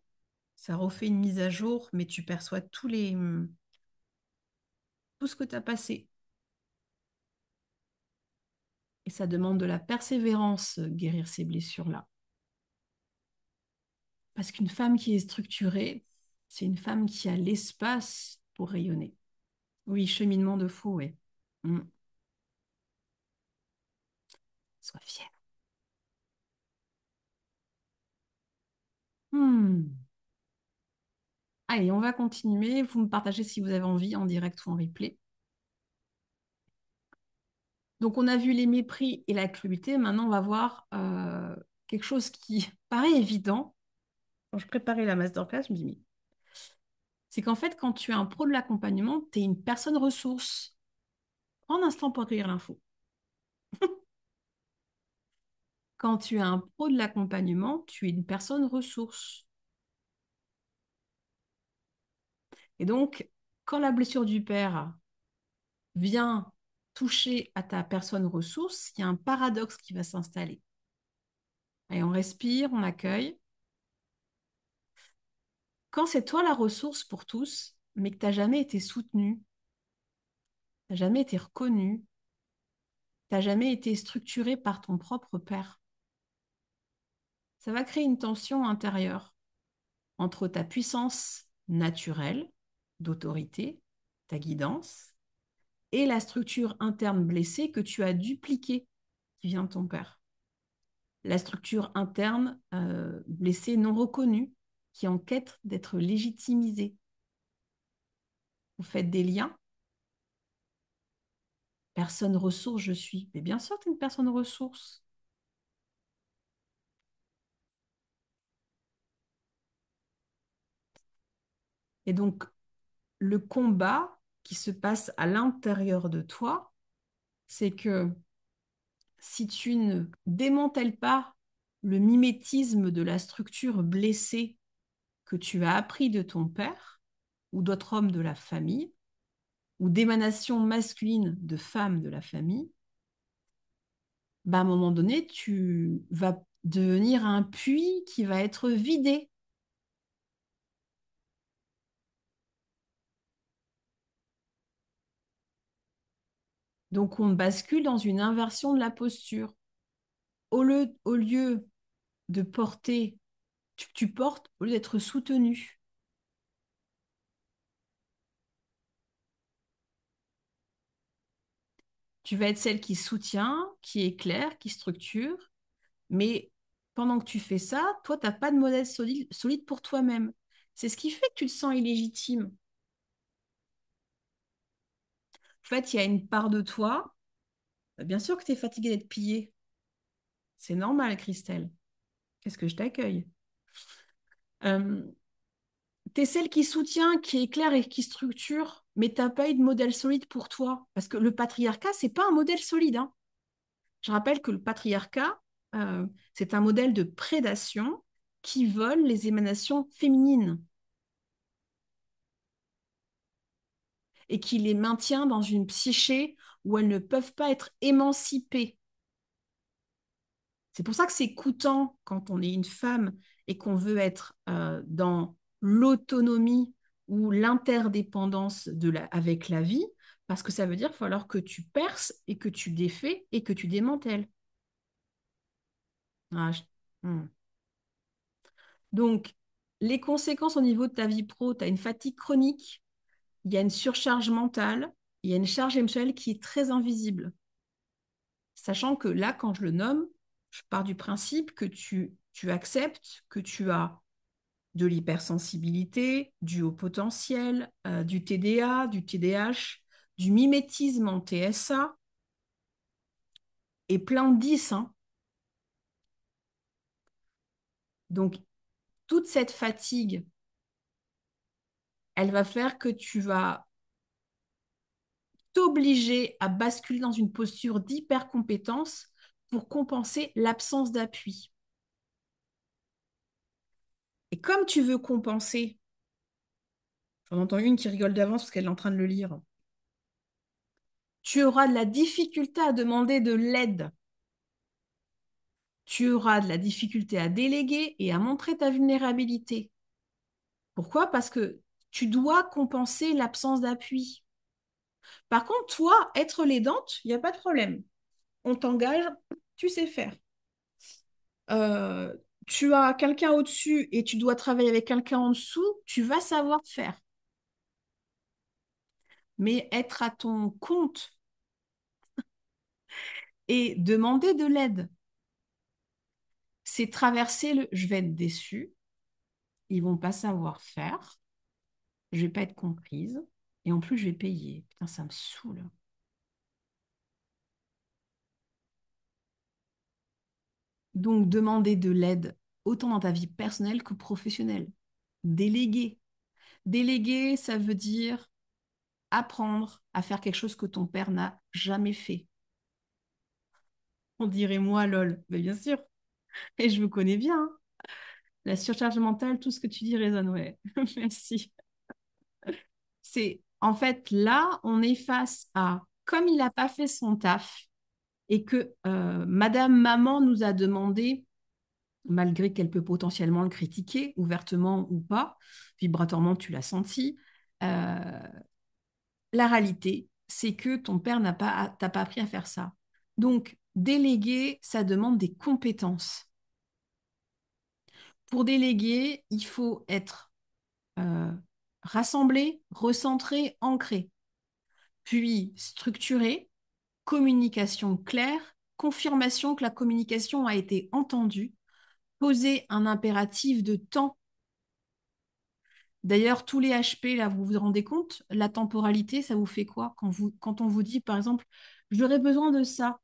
Speaker 1: Ça refait une mise à jour, mais tu perçois tout ce que tu as passé. Et ça demande de la persévérance, guérir ces blessures-là. Parce qu'une femme qui est structurée, c'est une femme qui a l'espace pour rayonner. Oui, cheminement de fou, ouais. Mm. Sois fière. Hmm. Allez, on va continuer. Vous me partagez si vous avez envie, en direct ou en replay. Donc, on a vu les mépris et la cruauté. Maintenant, on va voir quelque chose qui paraît évident. Quand je préparais la masterclass, je me dis, mais c'est qu'en fait, quand tu es un pro de l'accompagnement, tu es une personne ressource. Prends un instant pour accueillir l'info. Quand tu es un pro de l'accompagnement, tu es une personne ressource. Et donc, quand la blessure du père vient toucher à ta personne ressource, il y a un paradoxe qui va s'installer. Et on respire, on accueille. Quand c'est toi la ressource pour tous, mais que tu n'as jamais été soutenu, tu n'as jamais été reconnu, tu n'as jamais été structuré par ton propre père, ça va créer une tension intérieure entre ta puissance naturelle d'autorité, ta guidance, et la structure interne blessée que tu as dupliquée, qui vient de ton père. La structure interne blessée non reconnue, qui est en quête d'être légitimisée. Vous faites des liens. Personne ressource, je suis. Mais bien sûr, tu es une personne ressource. Et donc, le combat qui se passe à l'intérieur de toi, c'est que si tu ne démantèles pas le mimétisme de la structure blessée que tu as appris de ton père ou d'autres hommes de la famille, ou d'émanation masculine de femmes de la famille, bah, à un moment donné, tu vas devenir un puits qui va être vidé. Donc, on bascule dans une inversion de la posture. Au lieu de porter, tu portes au lieu d'être soutenu. Tu vas être celle qui soutient, qui éclaire, qui structure, mais pendant que tu fais ça, toi, tu n'as pas de modèle solide pour toi-même. C'est ce qui fait que tu te sens illégitime. En fait, il y a une part de toi, bien sûr que tu es fatiguée d'être pillée. C'est normal, Christelle. Qu'est-ce que je t'accueille? euh, Tu es celle qui soutient, qui éclaire et qui structure, mais tu n'as pas eu de modèle solide pour toi. Parce que le patriarcat, c'est pas un modèle solide, hein. Je rappelle que le patriarcat, c'est un modèle de prédation qui vole les émanations féminines et qui les maintient dans une psyché où elles ne peuvent pas être émancipées. C'est pour ça que c'est coûtant quand on est une femme et qu'on veut être dans l'autonomie ou l'interdépendance avec la vie, parce que ça veut dire qu'il va falloir que tu perces et que tu défais et que tu démantèles. Ah, hmm. Donc, les conséquences au niveau de ta vie pro, tu as une fatigue chronique, il y a une surcharge mentale, il y a une charge émotionnelle qui est très invisible. Sachant que là, quand je le nomme, je pars du principe que tu acceptes que tu as de l'hypersensibilité, du haut potentiel, du TDA, du TDAH, du mimétisme en TSA et plein de 10, hein. Donc, toute cette fatigue, elle va faire que tu vas t'obliger à basculer dans une posture d'hypercompétence pour compenser l'absence d'appui. Et comme tu veux compenser, j'en entends une qui rigole d'avance parce qu'elle est en train de le lire, tu auras de la difficulté à demander de l'aide. Tu auras de la difficulté à déléguer et à montrer ta vulnérabilité. Pourquoi? Parce que tu dois compenser l'absence d'appui. Par contre, toi, être l'aidante, il n'y a pas de problème. On t'engage, tu sais faire. Euh, Tu as quelqu'un au-dessus et tu dois travailler avec quelqu'un en dessous, tu vas savoir faire. Mais être à ton compte et demander de l'aide, c'est traverser le je vais être déçu, ils vont pas savoir faire, je vais pas être comprise et en plus je vais payer. Putain, ça me saoule. Donc demander de l'aide autant dans ta vie personnelle que professionnelle. Déléguer. Déléguer, ça veut dire apprendre à faire quelque chose que ton père n'a jamais fait. On dirait moi, lol. Mais bien sûr. Et je me connais bien, hein. La surcharge mentale, tout ce que tu dis résonne, ouais. Merci. C'est en fait là, on est face à comme il n'a pas fait son taf et que Madame Maman nous a demandé, malgré qu'elle peut potentiellement le critiquer, ouvertement ou pas, vibratoirement tu l'as senti, euh, la réalité, c'est que ton père t'a pas appris à faire ça. Donc, déléguer, ça demande des compétences. Pour déléguer, il faut être euh, rassemblé, recentré, ancré, puis structuré, communication claire, confirmation que la communication a été entendue, poser un impératif de temps. D'ailleurs, tous les HP, là, vous vous rendez compte, la temporalité, ça vous fait quoi quand on vous dit, par exemple, j'aurais besoin de ça,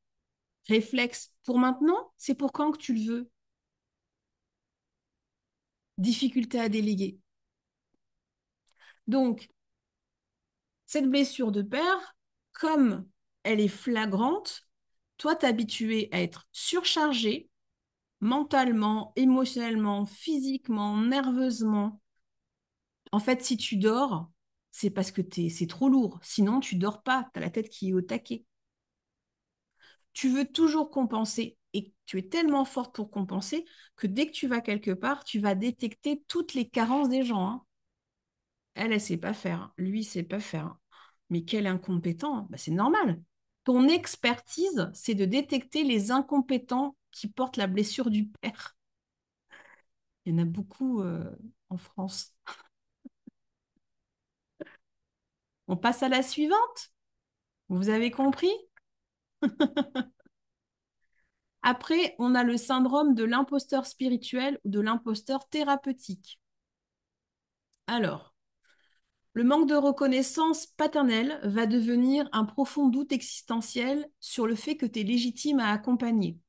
Speaker 1: réflexe, pour maintenant, c'est pour quand que tu le veux? Difficulté à déléguer. Donc, cette blessure de père, comme elle est flagrante, toi, t'es habitué à être surchargé mentalement, émotionnellement, physiquement, nerveusement. En fait, si tu dors, c'est parce que c'est trop lourd. Sinon, tu dors pas. Tu as la tête qui est au taquet. Tu veux toujours compenser et tu es tellement forte pour compenser que dès que tu vas quelque part, tu vas détecter toutes les carences des gens, hein. Elle, elle sait pas faire. Lui, il sait pas faire. Mais quel incompétent. Bah, c'est normal. Ton expertise, c'est de détecter les incompétents qui portent la blessure du père. Il y en a beaucoup en France. On passe à la suivante. Vous avez compris? Après, on a le syndrome de l'imposteur spirituel ou de l'imposteur thérapeutique. Alors, le manque de reconnaissance paternelle va devenir un profond doute existentiel sur le fait que tu es légitime à accompagner.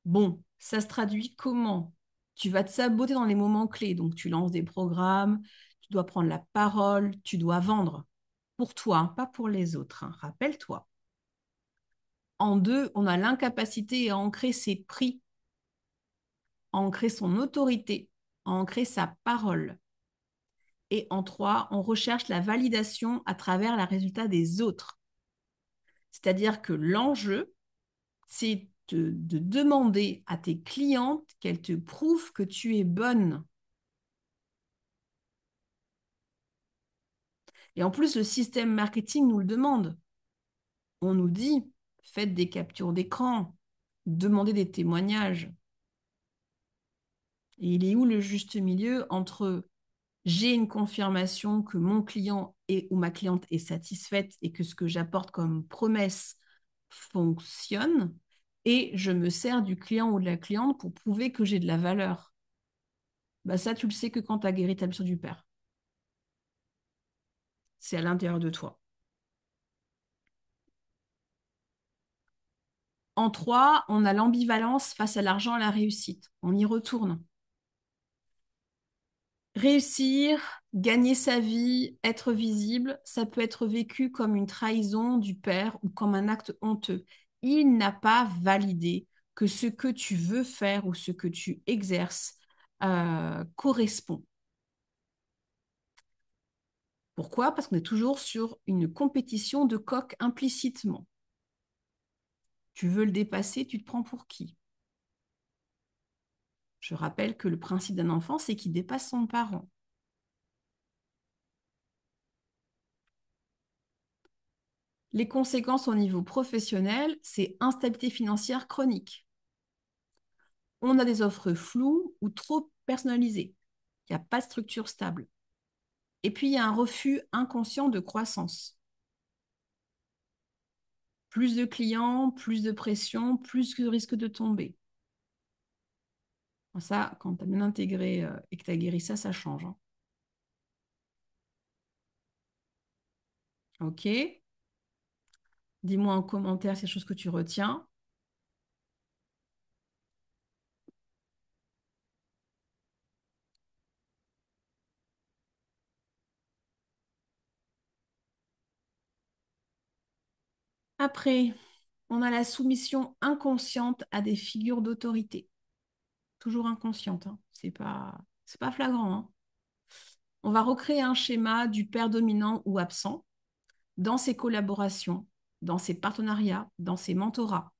Speaker 1: Bon, ça se traduit comment? Tu vas te saboter dans les moments clés, donc tu lances des programmes, tu dois prendre la parole, tu dois vendre pour toi, hein, pas pour les autres, hein, rappelle-toi. En deux, on a l'incapacité à ancrer ses prix, à ancrer son autorité, à ancrer sa parole. Et en trois, on recherche la validation à travers le résultat des autres. C'est-à-dire que l'enjeu, c'est de demander à tes clientes qu'elles te prouvent que tu es bonne. Et en plus, le système marketing nous le demande. On nous dit, faites des captures d'écran, demandez des témoignages. Et il est où le juste milieu entre j'ai une confirmation que mon client ou ma cliente est satisfaite et que ce que j'apporte comme promesse fonctionne, et je me sers du client ou de la cliente pour prouver que j'ai de la valeur. Bah ça, tu le sais que quand tu as guéri ta blessure du père. C'est à l'intérieur de toi. En 3, on a l'ambivalence face à l'argent et à la réussite. On y retourne. Réussir, gagner sa vie, être visible, ça peut être vécu comme une trahison du père ou comme un acte honteux. Il n'a pas validé que ce que tu veux faire ou ce que tu exerces correspond. Pourquoi? Parce qu'on est toujours sur une compétition de coq implicitement. Tu veux le dépasser, tu te prends pour qui? Je rappelle que le principe d'un enfant, c'est qu'il dépasse son parent. Les conséquences au niveau professionnel, c'est instabilité financière chronique. On a des offres floues ou trop personnalisées. Il n'y a pas de structure stable. Et puis, il y a un refus inconscient de croissance. Plus de clients, plus de pression, plus de risque de tomber. Ça, quand tu as bien intégré et que tu as guéri ça, ça change. Hein. OK. Dis-moi en commentaire ces choses que tu retiens. Après, on a la soumission inconsciente à des figures d'autorité. Toujours inconsciente, hein. C'est pas flagrant. Hein. On va recréer un schéma du père dominant ou absent dans ses collaborations, dans ses partenariats, dans ses mentorats.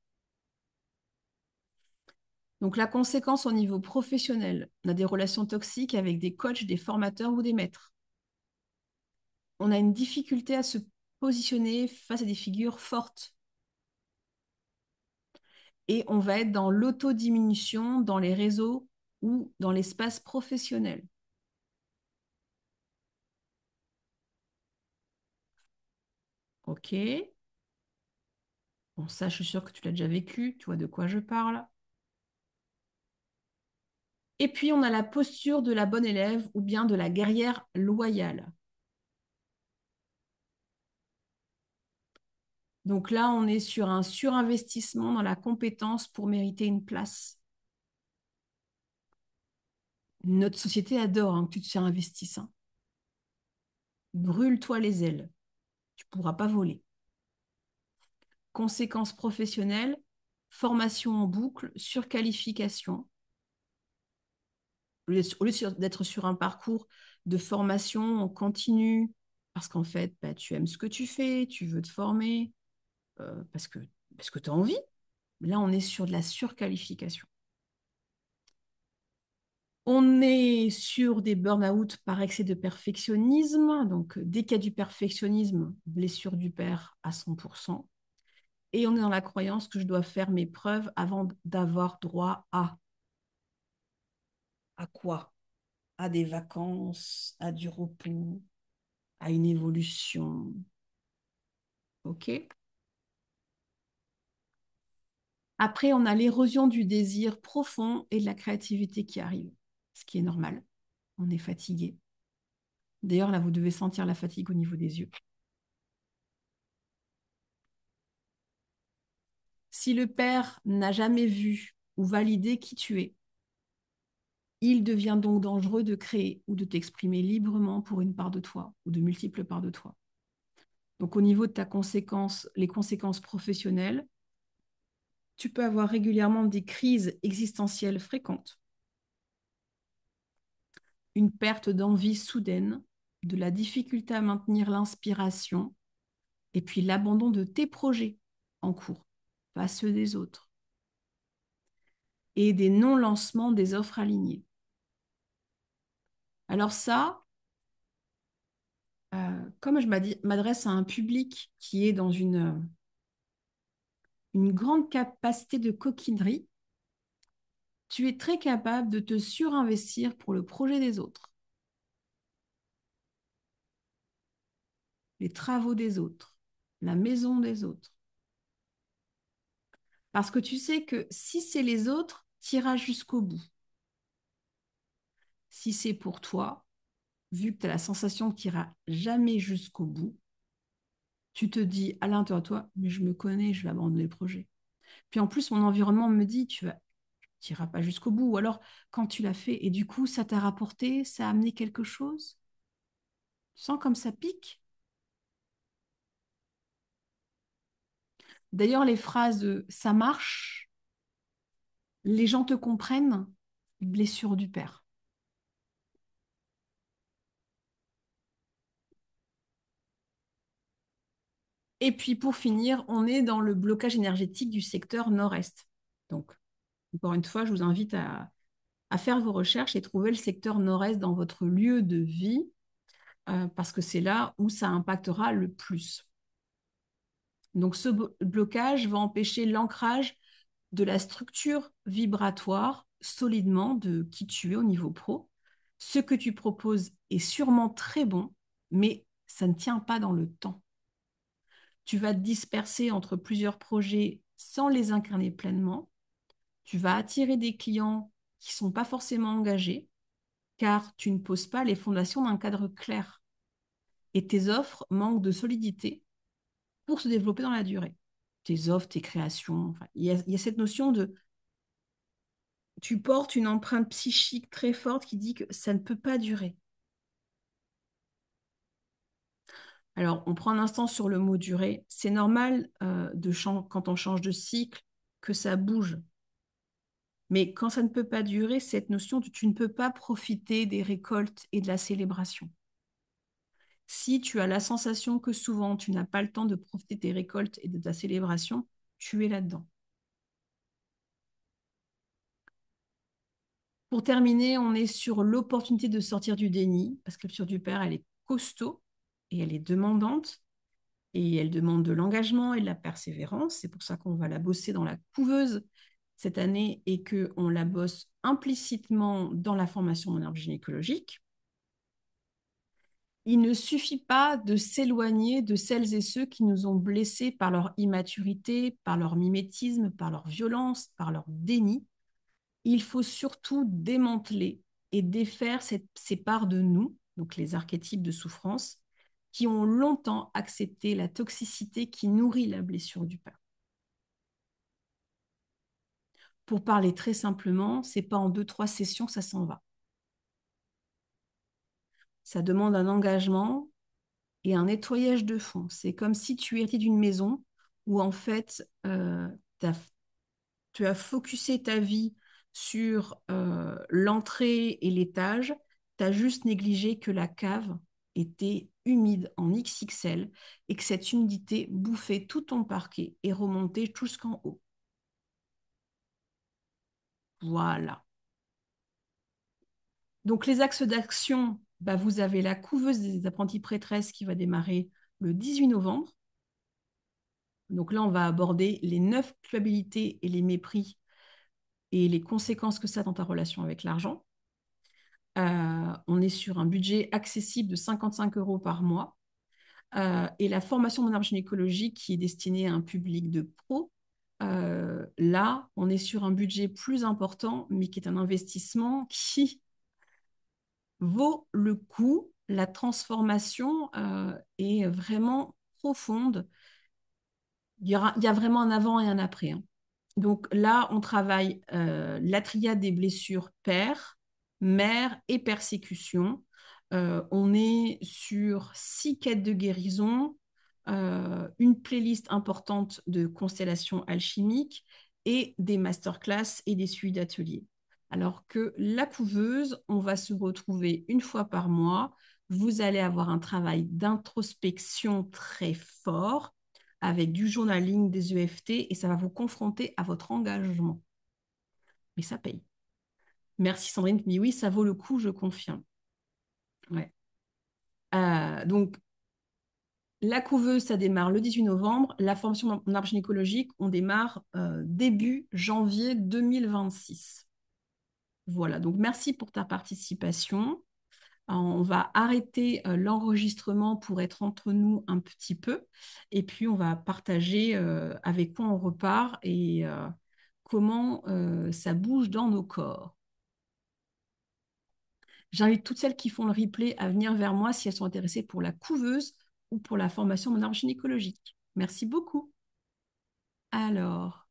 Speaker 1: Donc la conséquence au niveau professionnel, on a des relations toxiques avec des coachs, des formateurs ou des maîtres. On a une difficulté à se positionner face à des figures fortes. Et on va être dans l'autodiminution dans les réseaux ou dans l'espace professionnel. OK. Bon, ça, je suis sûre que tu l'as déjà vécu, tu vois de quoi je parle. Et puis, on a la posture de la bonne élève ou bien de la guerrière loyale. Donc là, on est sur un surinvestissement dans la compétence pour mériter une place. Notre société adore hein, que tu te surinvestisses. Hein. Brûle-toi les ailes. Tu ne pourras pas voler. Conséquences professionnelles, formation en boucle, surqualification. Au lieu d'être sur un parcours de formation en continu, parce qu'en fait, bah, tu aimes ce que tu fais, tu veux te former, parce que tu as envie. Là, on est sur de la surqualification. On est sur des burn-out par excès de perfectionnisme. Donc, dès qu'il y a du perfectionnisme, blessure du père à 100%. Et on est dans la croyance que je dois faire mes preuves avant d'avoir droit à. À quoi? À des vacances, à du repos, à une évolution. OK? Après, on a l'érosion du désir profond et de la créativité qui arrive, ce qui est normal. On est fatigué. D'ailleurs, là, vous devez sentir la fatigue au niveau des yeux. Si le père n'a jamais vu ou validé qui tu es, il devient donc dangereux de créer ou de t'exprimer librement pour une part de toi ou de multiples parts de toi. Donc au niveau de ta conséquence, les conséquences professionnelles, tu peux avoir régulièrement des crises existentielles fréquentes, une perte d'envie soudaine, de la difficulté à maintenir l'inspiration et puis l'abandon de tes projets en cours, pas ceux des autres. et des non-lancements des offres alignées. Alors ça, comme je m'adresse à un public qui est dans une grande capacité de coquinerie, tu es très capable de te surinvestir pour le projet des autres, les travaux des autres, la maison des autres. Parce que tu sais que si c'est les autres, tu iras jusqu'au bout. Si c'est pour toi, vu que tu as la sensation que tu n'iras jamais jusqu'au bout, tu te dis à l'intérieur de toi, mais je me connais, je vais abandonner le projet. Puis en plus, mon environnement me dit, tu n'iras pas jusqu'au bout. Ou alors, quand tu l'as fait, et du coup, ça t'a rapporté, ça a amené quelque chose, tu sens comme ça pique. D'ailleurs, les phrases de ça marche, les gens te comprennent, blessure du père. Et puis pour finir, on est dans le blocage énergétique du secteur nord-est. Donc, encore une fois, je vous invite à faire vos recherches et trouver le secteur nord-est dans votre lieu de vie, parce que c'est là où ça impactera le plus. Donc, ce blocage va empêcher l'ancrage de la structure vibratoire solidement de qui tu es au niveau pro. Ce que tu proposes est sûrement très bon, mais ça ne tient pas dans le temps. Tu vas te disperser entre plusieurs projets sans les incarner pleinement. Tu vas attirer des clients qui ne sont pas forcément engagés car tu ne poses pas les fondations d'un cadre clair. Et tes offres manquent de solidité pour se développer dans la durée. Tes offres, tes créations, enfin, il y a cette notion de tu portes une empreinte psychique très forte qui dit que ça ne peut pas durer. Alors, on prend un instant sur le mot durer. C'est normal quand on change de cycle que ça bouge. Mais quand ça ne peut pas durer, cette notion de tu ne peux pas profiter des récoltes et de la célébration. Si tu as la sensation que souvent tu n'as pas le temps de profiter des récoltes et de ta célébration, tu es là-dedans. Pour terminer, on est sur l'opportunité de sortir du déni, parce que la culture du père, elle est costaud et elle est demandante, et elle demande de l'engagement et de la persévérance. C'est pour ça qu'on va la bosser dans la couveuse cette année et qu'on la bosse implicitement dans la formation en herbe gynécologique. Il ne suffit pas de s'éloigner de celles et ceux qui nous ont blessés par leur immaturité, par leur mimétisme, par leur violence, par leur déni. Il faut surtout démanteler et défaire ces parts de nous, donc les archétypes de souffrance, qui ont longtemps accepté la toxicité qui nourrit la blessure du père. Pour parler très simplement, c'est pas en 2, 3 sessions que ça s'en va. Ça demande un engagement et un nettoyage de fond. C'est comme si tu étais d'une maison où en fait tu as focusé ta vie sur l'entrée et l'étage, tu as juste négligé que la cave était humide en XXL et que cette humidité bouffait tout ton parquet et remontait jusqu'en haut. Voilà. Donc les axes d'action, bah, vous avez la couveuse des apprentis prêtresses qui va démarrer le 18 novembre. Donc là, on va aborder les 9 culpabilités et les mépris et les conséquences que ça a dans ta relation avec l'argent. On est sur un budget accessible de 55 euros par mois. Et la formation en arbre gynécologique qui est destinée à un public de pros, là, on est sur un budget plus important, mais qui est un investissement qui vaut le coup. La transformation est vraiment profonde. Il y a vraiment un avant et un après, hein. Donc là, on travaille la triade des blessures père, mère et persécution. On est sur 6 quêtes de guérison, une playlist importante de constellations alchimiques et des masterclass et des suites d'ateliers. Alors que la couveuse, on va se retrouver une fois par mois. Vous allez avoir un travail d'introspection très fort avec du journaling, des EFT, et ça va vous confronter à votre engagement. mais ça paye. Merci Sandrine, mais oui, ça vaut le coup, je confirme. Ouais. Donc, la couveuse, ça démarre le 18 novembre. La formation en arbre gynécologique, on démarre début janvier 2026. Voilà, donc merci pour ta participation. On va arrêter l'enregistrement pour être entre nous un petit peu. Et puis, on va partager avec quoi on repart et comment ça bouge dans nos corps. J'invite toutes celles qui font le replay à venir vers moi si elles sont intéressées pour la couveuse ou pour la formation en arbre gynécologique. Merci beaucoup. Alors.